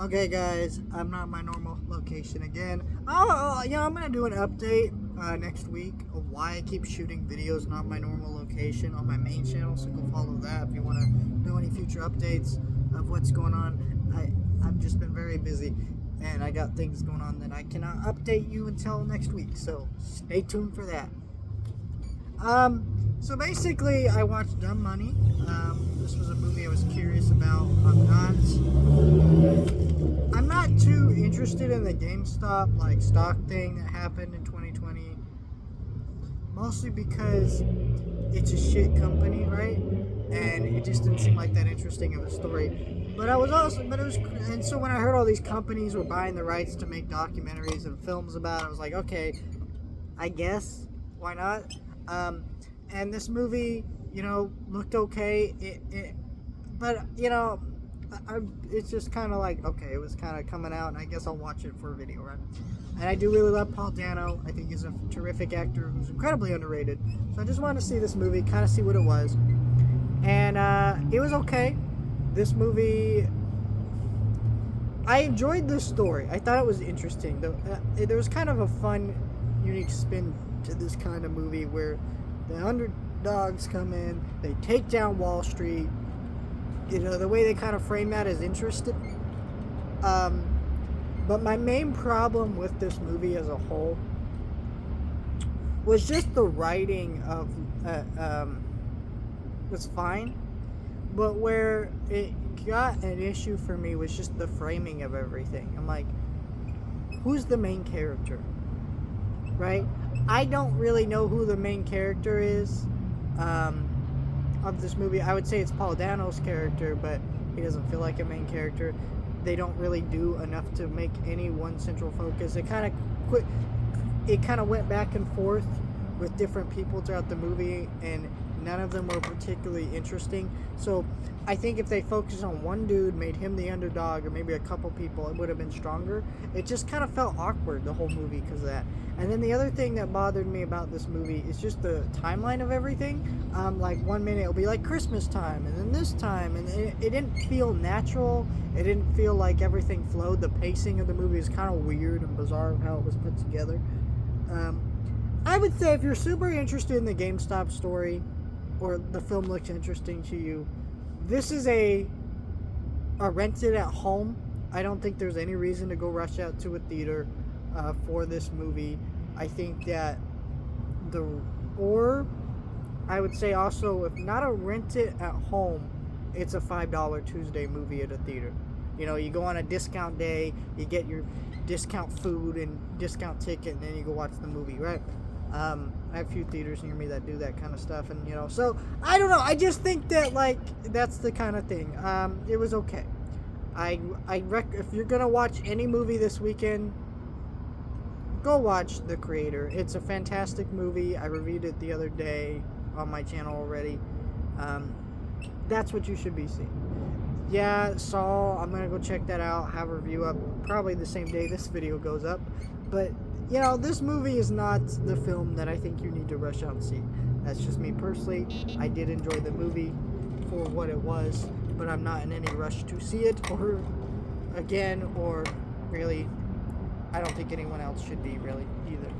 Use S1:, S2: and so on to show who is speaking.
S1: Okay, guys, I'm not my normal location again. I'm gonna do an update next week of why I keep shooting videos not my normal location on my main channel. So go follow that if you want to know any future updates of what's going on. I've just been very busy, and I got things going on that I cannot update you until next week. So stay tuned for that. So basically, I watched Dumb Money. This was a movie I was curious about. I'm not too interested in the GameStop stock thing that happened in 2020. Mostly because it's a shit company, right? And it just didn't seem like that interesting of a story. And so when I heard all these companies were buying the rights to make documentaries and films about it, I was like, okay, I guess, why not? And this movie, looked okay. It's just kind of like, okay, it was kind of coming out, and I guess I'll watch it for a video, right? And I do really love Paul Dano. I think he's a terrific actor who's incredibly underrated. So I just wanted to see this movie, kind of see what it was. And it was okay. This movie, I enjoyed the story. I thought it was interesting. There was kind of a fun, unique spin to this kind of movie where the underdogs come in, they take down Wall Street. The way they kind of frame that is interesting. But my main problem with this movie as a whole was just the writing of was fine, but where it got an issue for me was just the framing of everything. I'm like, who's the main character? Right? I don't really know who the main character is of this movie. I would say it's Paul Dano's character, but he doesn't feel like a main character. They don't really do enough to make any one central focus. It kind of went back and forth with different people throughout the movie, and none of them were particularly interesting. So I think if they focused on one dude, made him the underdog, or maybe a couple people, it would have been stronger. It just kind of felt awkward, the whole movie, because of that. And then the other thing that bothered me about this movie is just the timeline of everything. Like 1 minute it'll be like Christmas time, and then this time, and it didn't feel natural. It didn't feel like everything flowed. The pacing of the movie is kind of weird and bizarre of how it was put together. I would say if you're super interested in the GameStop story, or the film looks interesting to you, this is a rent it at home. I don't think there's any reason to go rush out to a theater for this movie. I think that I would say also, if not a rent it at home, it's a $5 Tuesday movie at a theater. You go on a discount day, you get your discount food and discount ticket, and then you go watch the movie, right? I have a few theaters near me that do that kind of stuff, and so I don't know. I just think that that's the kind of thing. It was okay. If you're gonna watch any movie this weekend, go watch The Creator. It's a fantastic movie. I reviewed it the other day on my channel already. That's what you should be seeing. Yeah, Saw, I'm gonna go check that out, have a review up probably the same day this video goes up. But this movie is not the film that I think you need to rush out and see. That's just me personally. I did enjoy the movie for what it was, but I'm not in any rush to see it or really, I don't think anyone else should be really either.